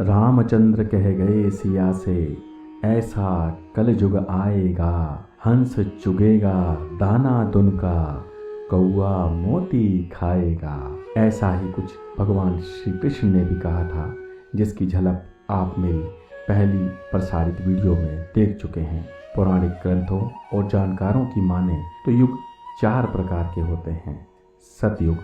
रामचंद्र कह गए सिया से, ऐसा कलयुग आएगा, हंस चुगेगा दाना दुनका, कौआ मोती खाएगा। ऐसा ही कुछ भगवान श्री कृष्ण ने भी कहा था, जिसकी झलक आप मेरी पहली प्रसारित वीडियो में देख चुके हैं। पौराणिक ग्रंथों और जानकारों की माने तो युग 4 प्रकार के होते हैं: सतयुग,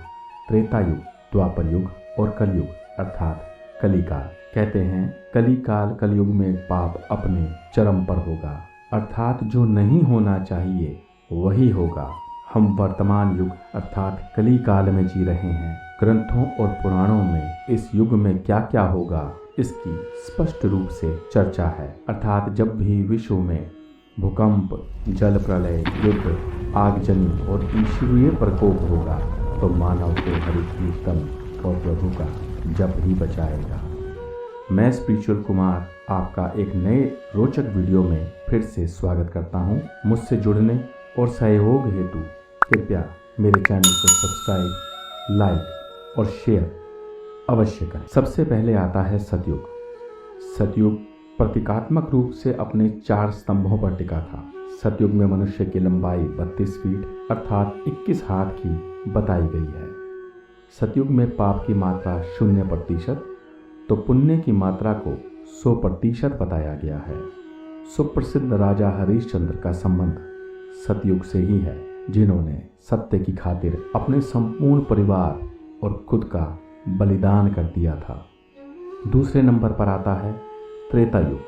त्रेता युग, द्वापर युग और कलयुग अर्थात कलिकाल। कहते हैं कलिकाल, कलयुग में पाप अपने चरम पर होगा, अर्थात जो नहीं होना चाहिए वही होगा। हम वर्तमान युग अर्थात कलिकाल में जी रहे हैं। ग्रंथों और पुराणों में इस युग में क्या क्या होगा इसकी स्पष्ट रूप से चर्चा है, अर्थात जब भी विश्व में भूकंप, जल प्रलय, युद्ध, आगजनी और ईश्वरीय प्रकोप होगा तो मानव को हरि कीर्तन और प्रभु का जप ही बचाएगा। मैं स्पिरिचुअल कुमार आपका एक नए रोचक वीडियो में फिर से स्वागत करता हूं। मुझसे जुड़ने और सहयोग हेतु कृपया मेरे चैनल को सब्सक्राइब, लाइक और शेयर अवश्य करें। सबसे पहले आता है सतयुग। सतयुग प्रतीकात्मक रूप से अपने 4 स्तंभों पर टिका था। सतयुग में मनुष्य की लंबाई 32 फीट अर्थात 21 हाथ की बताई गई है। सतयुग में पाप की मात्रा 0% तो पुण्य की मात्रा को 100% बताया गया है। सुप्रसिद्ध राजा हरिश्चंद्र का संबंध सतयुग से ही है, जिन्होंने सत्य की खातिर अपने संपूर्ण परिवार और खुद का बलिदान कर दिया था। दूसरे नंबर पर आता है त्रेता युग।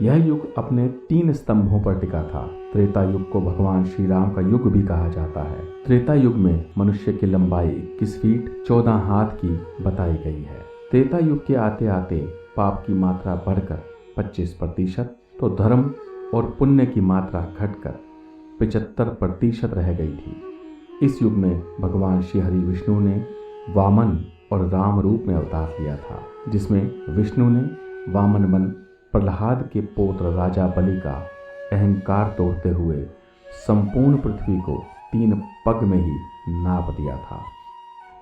यह युग अपने 3 स्तंभों पर टिका था। त्रेता युग को भगवान श्री राम का युग भी कहा जाता है। त्रेता युग में मनुष्य की लंबाई 21 फीट 14 हाथ की बताई गई है। त्रेता युग के आते आते पाप की मात्रा बढ़कर 25% तो धर्म और पुण्य की मात्रा घटकर 75% रह गई थी। इस युग में भगवान श्री हरि विष्णु ने वामन और राम रूप में अवतार लिया था, जिसमें विष्णु ने वामन बन प्रहलाद के पौत्र राजा बलि का अहंकार तोड़ते हुए संपूर्ण पृथ्वी को 3 पग में ही नाप दिया था।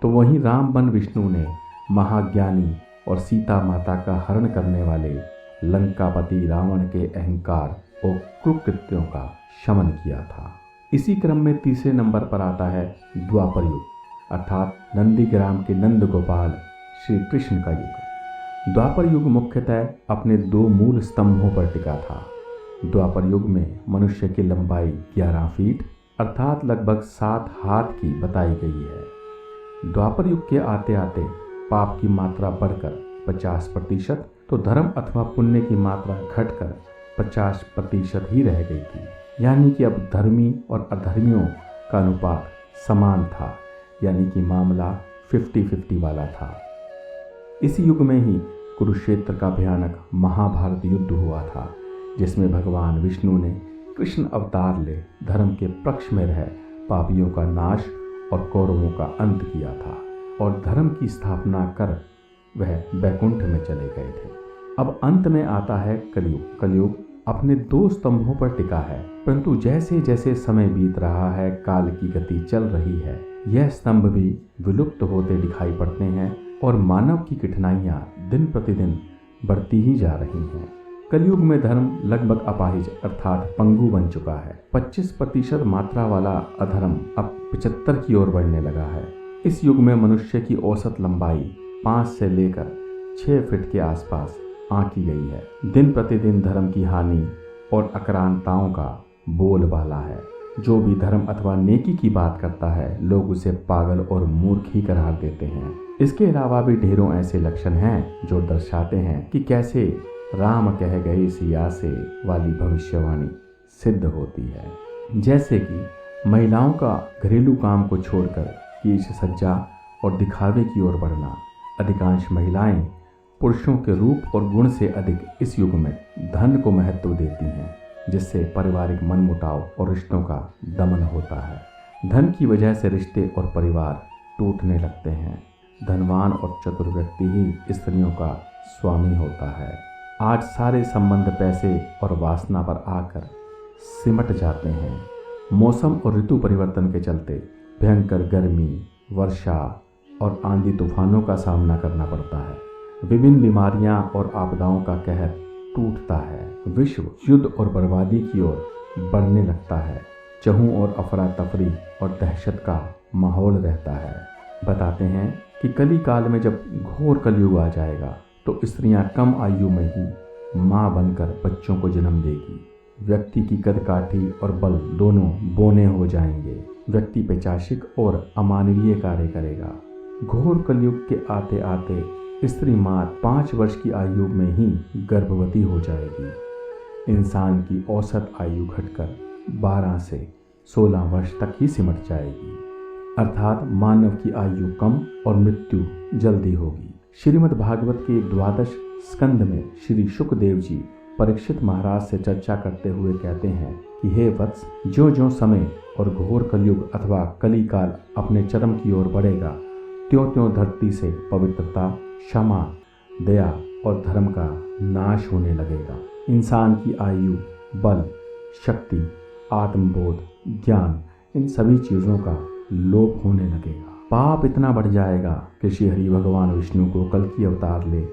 तो वहीं राम बन विष्णु ने महाज्ञानी और सीता माता का हरण करने वाले लंकापति रावण के अहंकार और कुकृत्यों का शमन किया था। इसी क्रम में तीसरे नंबर पर आता है द्वापर युग अर्थात नंदीग्राम के नंद गोपाल श्री कृष्ण का युग। द्वापर युग मुख्यतः अपने 2 मूल स्तंभों पर टिका था। द्वापर युग में मनुष्य की लंबाई 11 फीट अर्थात लगभग 7 हाथ की बताई गई है। द्वापर युग के आते आते पाप की मात्रा बढ़कर 50% तो धर्म अथवा पुण्य की मात्रा घटकर 50% ही रह गई थी। यानी कि अब धर्मी और अधर्मियों का अनुपात समान था, यानी कि मामला 50-50 वाला था। इसी युग में ही कुरुक्षेत्र का भयानक महाभारत युद्ध हुआ था, जिसमें भगवान विष्णु ने कृष्ण अवतार ले धर्म के पक्ष में रह पापियों का नाश और कौरवों का अंत किया था और धर्म की स्थापना कर वह बैकुंठ में चले गए थे। अब अंत में आता है कलयुग। कलयुग अपने 2 स्तंभों पर टिका है, परंतु जैसे जैसे समय बीत रहा है, काल की गति चल रही है, यह स्तंभ भी विलुप्त होते दिखाई पड़ते हैं और मानव की कठिनाइयां दिन प्रतिदिन बढ़ती ही जा रही हैं। कलयुग में धर्म लगभग अपाहिज अर्थात पंगु बन चुका है। 25% मात्रा वाला अधर्म अब 75 की ओर बढ़ने लगा है। इस युग में मनुष्य की औसत लंबाई 5 से लेकर 6 फीट के आसपास आंकी गई है। दिन प्रतिदिन धर्म की हानि और आक्रांताओं का बोलबाला है। जो भी धर्म अथवा नेकी की बात करता है, लोग उसे पागल और मूर्ख ही करार देते हैं। इसके अलावा भी ढेरों ऐसे लक्षण हैं जो दर्शाते हैं कि कैसे राम कह गए सिया से वाली भविष्यवाणी सिद्ध होती है। जैसे कि महिलाओं का घरेलू काम को छोड़कर कीच सज्जा और दिखावे की ओर बढ़ना। अधिकांश महिलाएं पुरुषों के रूप और गुण से अधिक इस युग में धन को महत्व देती हैं, जिससे पारिवारिक मनमुटाव और रिश्तों का दमन होता है। धन की वजह से रिश्ते और परिवार टूटने लगते हैं। धनवान और चतुर व्यक्ति ही स्त्रियों का स्वामी होता है। आज सारे संबंध पैसे और वासना पर आकर सिमट जाते हैं। मौसम और ऋतु परिवर्तन के चलते भयंकर गर्मी, वर्षा और आंधी तूफानों का सामना करना पड़ता है। विभिन्न बीमारियां और आपदाओं का कहर टूटता है। विश्व युद्ध और बर्बादी की ओर बढ़ने लगता है। चहु और अफरा तफरी और दहशत का माहौल रहता है। बताते हैं कि कली काल में जब घोर कलयुग आ जाएगा तो स्त्रियां कम आयु में ही मां बनकर बच्चों को जन्म देगी। व्यक्ति की कदकाठी और बल दोनों बोने हो जाएंगे। व्यक्ति पैशाचिक और अमानवीय कार्य करेगा। घोर कलयुग के आते आते स्त्री मात्र 5 वर्ष की आयु में ही गर्भवती हो जाएगी। इंसान की औसत आयु घटकर 12 से 16 वर्ष तक ही सिमट जाएगी। अर्थात मानव की आयु कम और मृत्यु जल्दी होगी। श्रीमद् भागवत के 12 स्कंद में श्री शुकदेव जी परीक्षित महाराज से चर्चा करते हुए कहते हैं कि हे वत्स, जो जो समय और घोर कलयुग अथवा कली काल अपने चरम की ओर बढ़ेगा, त्यों त्यों धरती से पवित्रता, क्षमा, दया और धर्म का नाश होने लगेगा। इंसान की आयु, बल, शक्ति, आत्मबोध, ज्ञान, इन सभी चीजों का लोप होने लगेगा। पाप इतना बढ़ जाएगा कि श्री हरि भगवान विष्णु को कल की अवतार ले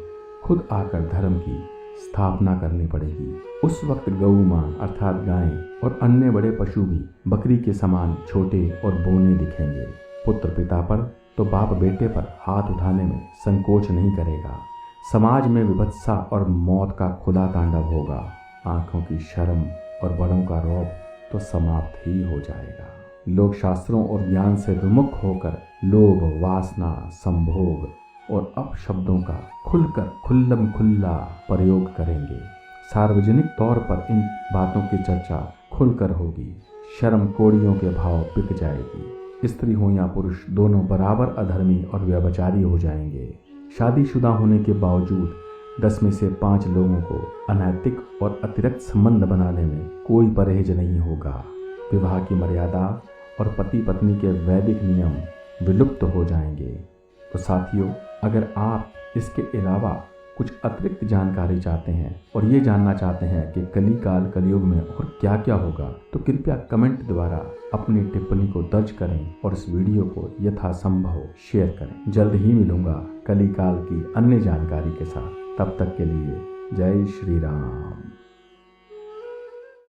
खुद आकर धर्म की स्थापना करनी पड़ेगी। उस वक्त गौ मां अर्थात गायें और अन्य बड़े पशु भी बकरी के समान छोटे और बोने दिखेंगे। पुत्र पिता पर तो बाप बेटे पर हाथ उठाने में संकोच नहीं करेगा। समाज में विभत्सा और मौत का खुला तांडव होगा। आंखों की शर्म और बड़ों का रौब तो समाप्त ही हो जाएगा। लोग शास्त्रों और ज्ञान से विमुख होकर लोभ, वासना, संभोग और अपशब्दों का खुलकर खुल्लम खुल्ला प्रयोग करेंगे। सार्वजनिक तौर पर इन बातों की चर्चा खुलकर होगी। शर्म कोड़ियों के भाव बिक जाएगी। स्त्री हो या पुरुष दोनों बराबर अधर्मी और व्यभिचारी हो जाएंगे। शादीशुदा होने के बावजूद 10 में से 5 लोगों को अनैतिक और अतिरिक्त संबंध बनाने में कोई परहेज नहीं होगा। विवाह की मर्यादा और पति पत्नी के वैदिक नियम विलुप्त हो जाएंगे। तो साथियों, अगर आप इसके अलावा कुछ अतिरिक्त जानकारी चाहते हैं और ये जानना चाहते हैं कि कली काल कलयुग में और क्या क्या होगा, तो कृपया कमेंट द्वारा अपनी टिप्पणी को दर्ज करें और इस वीडियो को यथासंभव शेयर करें। जल्द ही मिलूंगा कली काल की अन्य जानकारी के साथ। तब तक के लिए जय श्री राम।